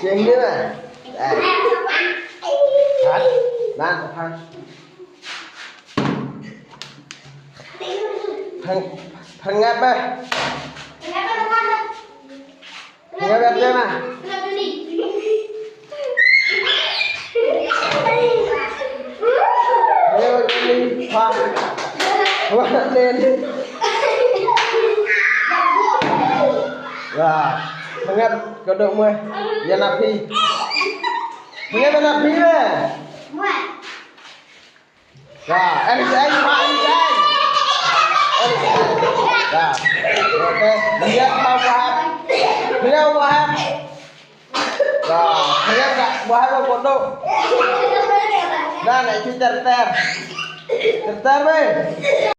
Chuyện nữa à? Thật. Lan, thằng thằng ngáp đây. Ngáp em chơi mà. Nếu đi khoan khoan lên. Rồi, thằng ngáp có được mười. Giờ nạp phi. Thằng ngáp nạp phi về. Rồi, anh khoan anh trai. Rồi, ok, lihat mau paham. Beliau paham. Rồi, lihat tak paham foto. Dah nak cerita ter. Ter